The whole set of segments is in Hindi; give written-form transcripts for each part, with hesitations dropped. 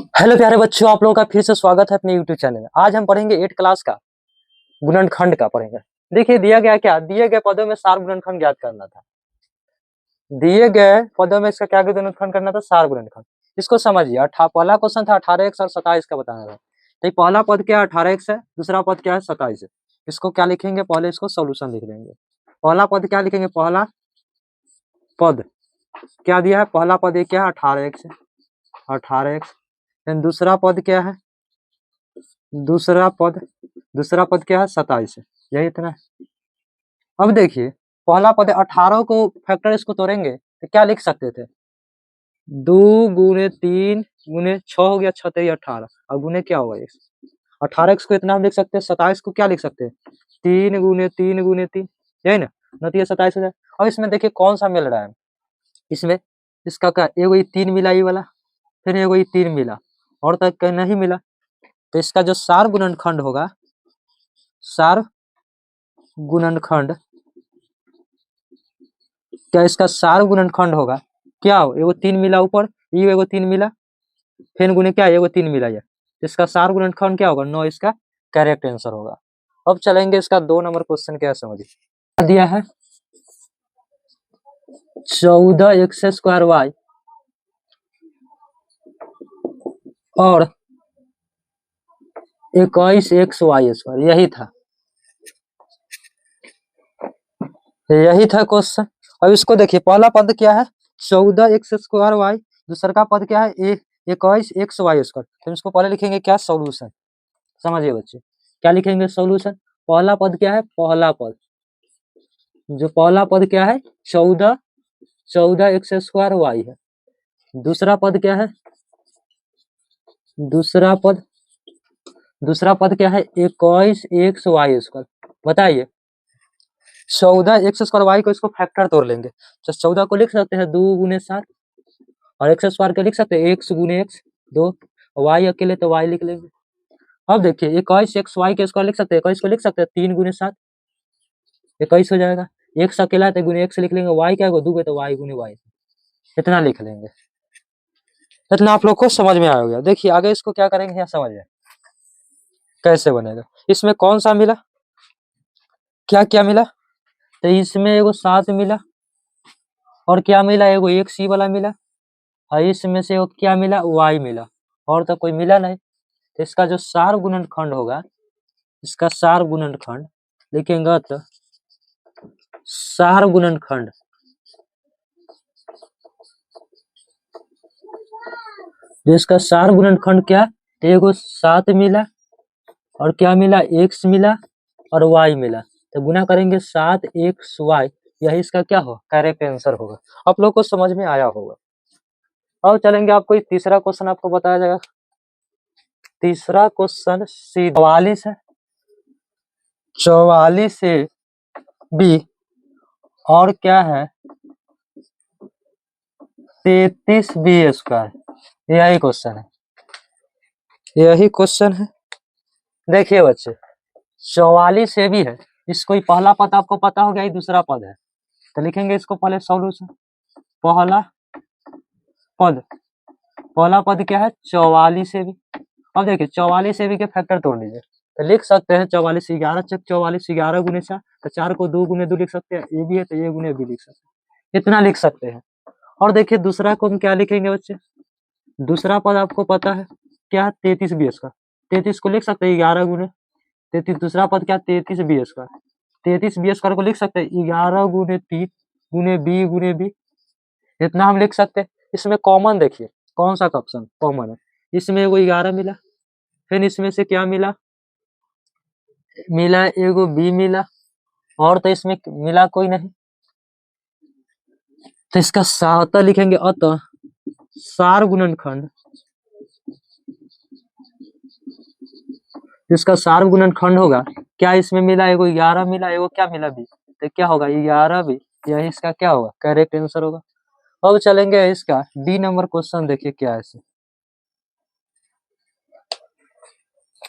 हेलो प्यारे बच्चों, आप लोगों का फिर से स्वागत है अपने यूट्यूब चैनल में। आज हम पढ़ेंगे 8 क्लास का गुणनखंड का पढ़ेंगे। देखिए दिया गया क्या, दिए गए पदों में सार गुणनखंड ज्ञात करना था। दिए गए पदों में इसका क्या गुणनखंड करना था, सार गुणनखंड। इसको समझिए। पहला क्वेश्चन था 18x और 27 का बताना था। तो पहला पद क्या है, 18x है। दूसरा पद क्या है, 27 है। इसको क्या लिखेंगे, पहले इसको सोल्यूशन लिख लेंगे। पहला पद क्या लिखेंगे, पहला पद क्या दिया है, पहला पद ये क्या है, 18x है, 18x। दूसरा पद क्या है, दूसरा पद क्या है, 27 है। यही इतना है। अब देखिए पहला पद 18 को फैक्टर इसको तोड़ेंगे तो क्या लिख सकते थे, 2 गुणे 3 गुणे 6 हो गया, 6 × 18 और गुणे क्या होगा, 18x को इतना हम लिख सकते हैं। 27 को क्या लिख सकते हैं, 3 × 3 × 3, यही ना, नतीजा 27 हो जाए। अब इसमें देखिए कौन सा मिल रहा है, इसमें इसका क्या, एगो ये 3 मिला ये वाला, फिर एगो ये 3 मिला और तक कहीं नहीं मिला। तो इसका जो सार गुणनखंड होगा, सार गुणनखंड, क्या इसका सार गुणनखंड होगा, क्या हो, एगो 3 मिला ऊपर, ये एगो 3 मिला, फिर गुने क्या, एगो 3 मिला, ये इसका सार गुणनखंड क्या होगा, 9 इसका करेक्ट आंसर होगा। अब चलेंगे इसका 2 नंबर क्वेश्चन, क्या समझिए। दिया है 14x² y और 21xy², यही था क्वेश्चन। अब इसको देखिए, पहला पद क्या है, 14x² y, दूसरा पद क्या है, 21xy²। तो इसको पहले लिखेंगे क्या, सॉल्यूशन। समझिए बच्चे, क्या लिखेंगे, सॉल्यूशन। पहला पद क्या है, पहला पद, जो पहला पद क्या है, 14x² है। दूसरा पद क्या है, दूसरा पद क्या है, 21xy²। बताइए, 14x² को इसको फैक्टर तोड़ लेंगे तो 14 को लिख सकते हैं 2 × 7 और x² को लिख सकते हैं 1 × x 2, y अकेले तो y लिख लेंगे। अब देखिए 21xy² लिख सकते हैं, 21 को लिख सकते हैं 3 × 7, 21 हो जाएगा। x अकेला है तो गुने x लिख लेंगे, y क्या होगा, 2 तो y गुने y, इतना लिख लेंगे। इतना आप लोग को समझ में आ गया। देखिए आगे इसको क्या करेंगे, यहाँ समझिए कैसे बनेगा। इसमें कौन सा मिला, क्या क्या मिला, तो इसमें एगो 7 मिला और क्या मिला, एगो एक सी वाला मिला और इसमें से वो क्या मिला, y मिला, और तो कोई मिला नहीं। तो इसका जो सार गुणनखंड होगा, इसका सार गुणनखंड लिखेंगे तो सार गुणनखंड, जो इसका सार गुणनखंड क्या, एगो 7 मिला और क्या मिला, x मिला और y मिला, तो गुना करेंगे 7xy, यही इसका क्या हो, करेक्ट आंसर होगा। आप लोग को समझ में आया होगा। अब चलेंगे, आपको तीसरा क्वेश्चन आपको बताया जाएगा। तीसरा क्वेश्चन 44 है, 44 से बी और क्या है, 33b², यही क्वेश्चन है, यही क्वेश्चन है। देखिए बच्चे 44 से भी है, इसको ही पहला पद आपको पता हो गया, ये दूसरा पद है, तो लिखेंगे इसको पहले सॉल्यूशन। पहला पद, पहला पद क्या है, 44 से भी। अब देखिए 44 से भी के फैक्टर तोड़ लीजिए, तो लिख सकते हैं 44 से 11 चक 44, 11 गुने 4, तो 4 को 2 गुने 2 लिख सकते हैं, ये भी है तो ये गुने भी लिख सकते हैं, इतना लिख सकते हैं। और देखिए दूसरा को हम क्या लिखेंगे बच्चे, दूसरा पद आपको पता है क्या है, 33b², 33 को लिख सकते हैं 11 गुने 33, दूसरा पद क्या, 33b², 33b² को लिख सकते हैं 11 गुने 3 गुने बी, इतना हम लिख सकते हैं। इसमें कॉमन देखिए कौन सा ऑप्शन कॉमन है, इसमें एगो 11 मिला, फिर इसमें से क्या मिला, एगो बी मिला, और तो इसमें मिला कोई नहीं, तो इसका साता लिखेंगे, अतः सार गुणनखंड, इसका सार गुणनखंड होगा क्या, इसमें मिला एगो 11 मिला, एगो क्या मिला बी, तो क्या होगा 11 बी, यही इसका क्या होगा, करेक्ट आंसर होगा। अब चलेंगे इसका डी नंबर क्वेश्चन, देखिए क्या है।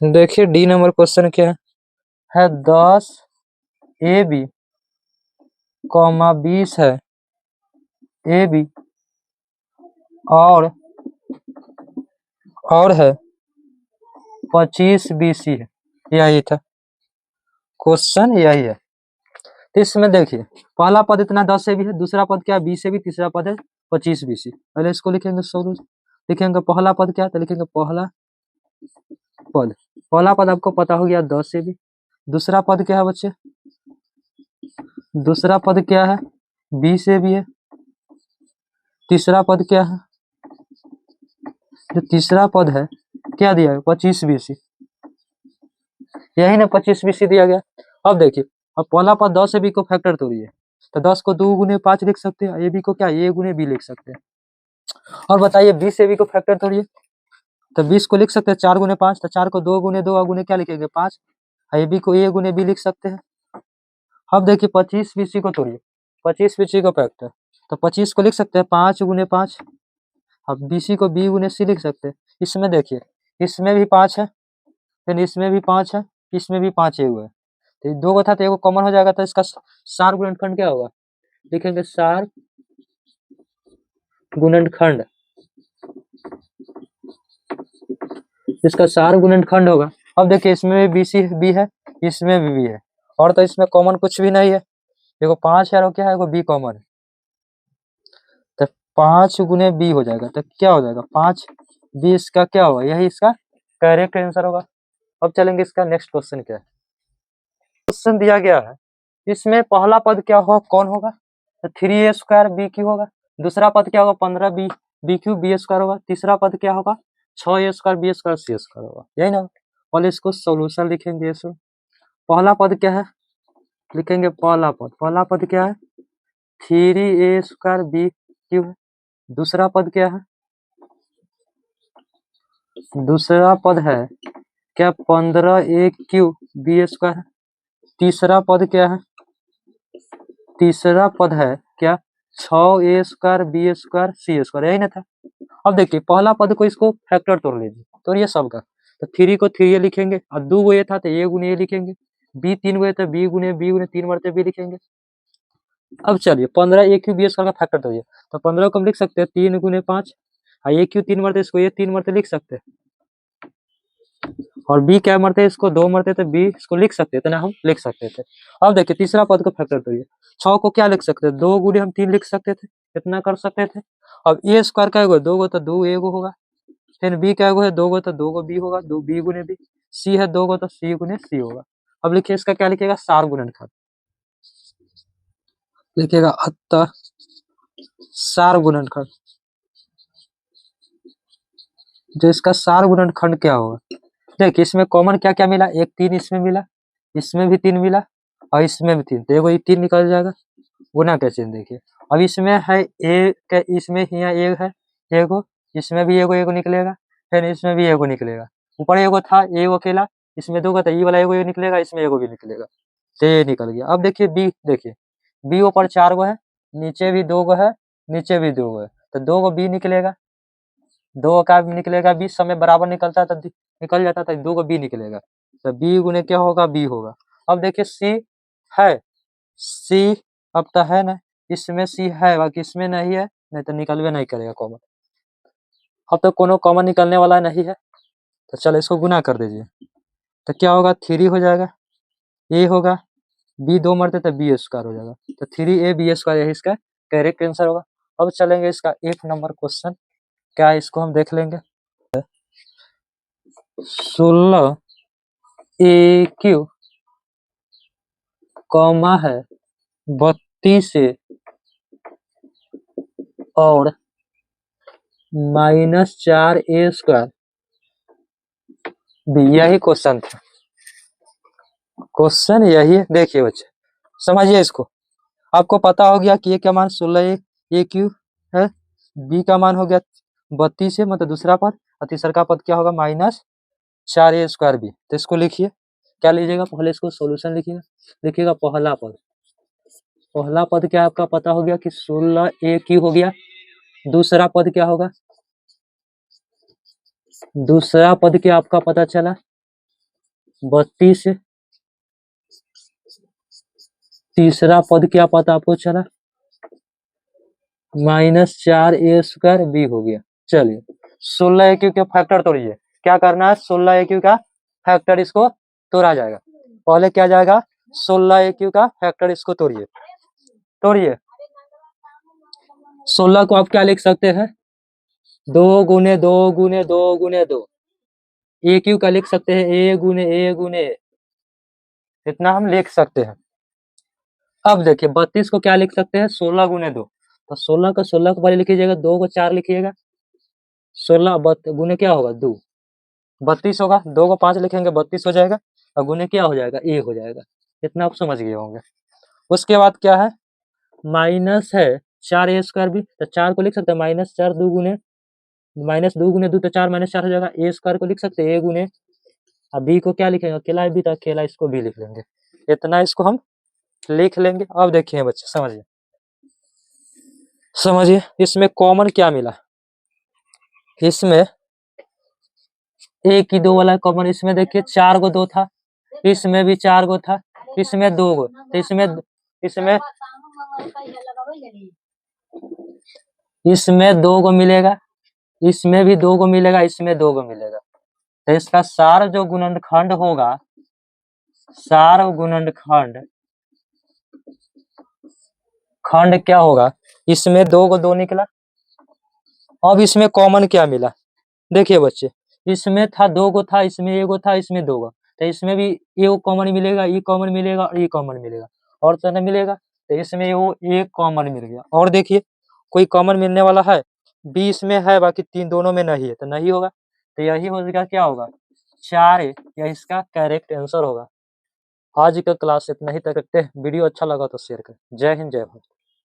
देखिए डी नंबर क्वेश्चन क्या है 10 AB, 20 है AB और और है 25 BC है। यही था क्वेश्चन, यही है। तो इसमें देखिए पहला पद इतना 10 से भी है, दूसरा पद क्या है 20 से भी, तीसरा पद है 25 BC। पहले इसको लिखेंगे सोलह, लिखेंगे पहला पद क्या है, तो लिखेंगे पहला पद आपको पता हो गया 10 से भी। दूसरा पद क्या है बच्चे, दूसरा पद क्या है 20 से भी है। तीसरा पद क्या है, जो तीसरा पद है क्या दिया है 25 BC, यही ना 25 BC दिया गया। अब देखिए अब पहला पद 10 से बी को फैक्टर तोड़िए, तो 10 को 2 गुने 5 लिख सकते हैं, ए बी को क्या ए गुने बी लिख सकते हैं। और बताइए 20 से बी को फैक्टर तोड़िए, तो 20 को लिख सकते हैं 4 गुने 5, तो 4 को 2 गुने 2 गुने क्या लिखेंगे 5, ए बी को ए गुने बी लिख सकते हैं। अब देखिए 25 BC को तोड़िए, 25 BC को फैक्टर, तो 25 को लिख सकते हैं 5 गुने 5। अब BC को बी गुने सी लिख सकते हैं। इसमें देखिए इसमें भी 5 है, फिर इसमें भी 5 है, इसमें भी 5 ए हुए, तो ये 2 था तो एगो कॉमन हो जाएगा, तो इसका सार गुणनखंड क्या होगा, लिखेंगे सार गुणनखंड, इसका सार गुणनखंड होगा। अब देखिए इसमें भी BC बी है, इसमें भी बी है, और तो इसमें कॉमन कुछ भी नहीं है, देखो 5 है और क्या है एगो बी कॉमन है, तो 5 गुने बी हो जाएगा, तो क्या हो जाएगा 5 बी, इसका क्या होगा, यही इसका करेक्ट आंसर होगा। अब चलेंगे इसका नेक्स्ट क्वेश्चन क्या है। क्वेश्चन दिया गया है, इसमें पहला पद क्या होगा, कौन होगा, तो 3a² BQ होगा। दूसरा पद क्या होगा 15 BQ B² होगा। तीसरा पद क्या होगा 6a² B² C² होगा, यही ना। पहले इसको सोल्यूशन लिखेंगे। इसमें पहला पद क्या है, लिखेंगे पहला पद क्या है 3a² BQ है। दूसरा पद क्या है, दूसरा पद है क्या 15a³ B² है। तीसरा पद क्या है, तीसरा पद है क्या 6a² B² C², यही ना था। अब देखिए पहला पद को इसको फैक्टर तोड़ लीजिए, तोड़िए सबका, तो 3 को 3a लिखेंगे, और 2 गो ए था तो ए गुने ए लिखेंगे, बी 3 गो तो बी गुने 3 मरते बी लिखेंगे। अब चलिए 15a³ B² का फैक्टर तोड़िए, तो 15 को हम लिख सकते हैं 3 गुने 5, और a³ 3 मरते इसको ये 3 मरते लिख सकते हैं, और बी क्या मरते इसको 2 मरते तो बी इसको लिख सकते थे ना, हम लिख सकते थे। अब देखिए तीसरा पद को फैक्टर तोड़िए, 6 को क्या लिख सकते थे 2 गुने हम 3 लिख सकते थे, इतना कर सकते थे। अब a² का एगो 2 गो तो 2 ए गो होगा, फिर बी का एगो है 2 गो तो 2 गो बी होगा, 2 बी गुने बी, सी है 2 गो तो सी गुने सी होगा। अब लिखिए इसका क्या लिखिएगा सार गुणनखंड, लिखिएगा अतः सार गुणनखंड, जो इसका सार गुणनखंड क्या होगा। देखिए इसमें कॉमन क्या क्या मिला, एक 3 इसमें मिला, इसमें भी 3 मिला, और इसमें भी 3, तो एगो 3 निकल जाएगा, गुना के चिन्ह देखिए। अब इसमें है ए के, इसमें यहाँ एक है एगो, इसमें भी एगो निकलेगा, फिर इसमें भी एगो निकलेगा, ऊपर एगो था एगो अकेला, इसमें 2 का तो ई वाला एगो निकलेगा, इसमें एगो भी निकलेगा, तो ये निकल गया। अब देखिए बी, देखिए बी ऊपर 4 गो है, नीचे भी 2 गो है, नीचे भी 2 गो है, तो 2 गो बी निकलेगा, 2 का भी निकलेगा, बी समय बराबर निकलता है तो निकल जाता था, 2 को बी निकलेगा, तो बी गुने क्या होगा बी होगा। अब देखिए सी है, सी अब तो है ना, इसमें सी है बाकी इसमें नहीं है, नहीं तो निकलवे नहीं करेगा कॉमन, अब तो कोनो कॉमन निकलने वाला नहीं है, तो चलो इसको गुना कर दीजिए, तो क्या होगा 3 हो जाएगा, ए होगा, बी 2 मरते तो B² हो जाएगा, तो 3a B² यही इसका करेक्ट आंसर होगा। अब चलेंगे इसका 1 नंबर क्वेश्चन, क्या है इसको हम देख लेंगे। 16AQ कॉमा है 32 और -4a² बी, यही क्वेश्चन था, क्वेश्चन यही है। देखिए बच्चे समझिए इसको, आपको पता हो गया कि ये क्या मान 16AQ है, बी का मान हो गया 32 है, मतलब दूसरा पद, और तीसरा का पद क्या होगा -4a² बी। तो इसको लिखिए, क्या लीजिएगा पहले इसको सॉल्यूशन लिखिएगा, लिखिएगा पहला पद, पहला पद क्या आपका पता हो गया कि 16AQ हो गया। दूसरा पद क्या होगा, दूसरा पद क्या आपका पता चला 32, तीसरा पद क्या पता आपको चला -4a² बी हो गया। चलिए 16 AQ के फैक्टर तोड़िए। क्या करना है, 16 AQ का फैक्टर इसको तोड़ा जाएगा। पहले क्या जाएगा, 16 AQ का फैक्टर इसको तोड़िए। तोड़िए 16 को आप क्या लिख सकते हैं, 2 गुने 2 गुने 2 गुने 2। AQ का लिख सकते हैं A गुने A गुने A, इतना हम लिख सकते हैं। अब देखिए 32 को क्या लिख सकते हैं, 16 गुने 2। तो 16 को पहले लिखिएगा, 2 को 4 लिखिएगा, 16 गुने क्या होगा 2, 32 होगा। 2 को 5 लिखेंगे 32 हो जाएगा, और गुने क्या हो जाएगा, A हो जाएगा। इतना आप समझ गए होंगे। उसके बाद क्या है, माइनस है 4A² भी, तो 4 को लिख सकते हैं -4 2 गुने -2 गुने 2, तो 4 -4 हो जाएगा। A² को लिख सकते हैं A गुने, अब B को क्या लिखेंगे, अकेला भी था, अकेला इसको भी लिख लेंगे। इतना इसको हम लिख लेंगे। अब देखिए बच्चे समझिए, समझिए इसमें कॉमन क्या मिला, इसमें 1 की 2 वाला कॉमन, इसमें देखिए 4 गो 2 था, इसमें भी 4 गो था, इसमें 2 गो, तो इसमें 2 गो मिलेगा, इसमें भी 2 गो मिलेगा, इसमें 2 गो मिलेगा। तो इसका सार जो गुणनखंड होगा, सार गुणनखंड क्या होगा, इसमें 2 गो 2 निकला। अब इसमें कॉमन क्या मिला, देखिए बच्चे, इसमें था 2 गो था, इसमें 1 गो था, इसमें 2 गो, तो इसमें भी ये कॉमन मिलेगा, ये कॉमन मिलेगा, और ये कॉमन मिलेगा, और तो नहीं मिलेगा। तो इसमें वो एक कॉमन मिल गया। और देखिए कोई कॉमन मिलने वाला है, बी इसमें है, बाकी 3 दोनों में नहीं है, तो नहीं होगा। तो यही हो जाएगा, क्या होगा 4A, यह इसका करेक्ट आंसर होगा। आज का क्लास इतना ही तक रखते हैं। वीडियो अच्छा लगा तो शेयर करें। जय हिंद जय भारत।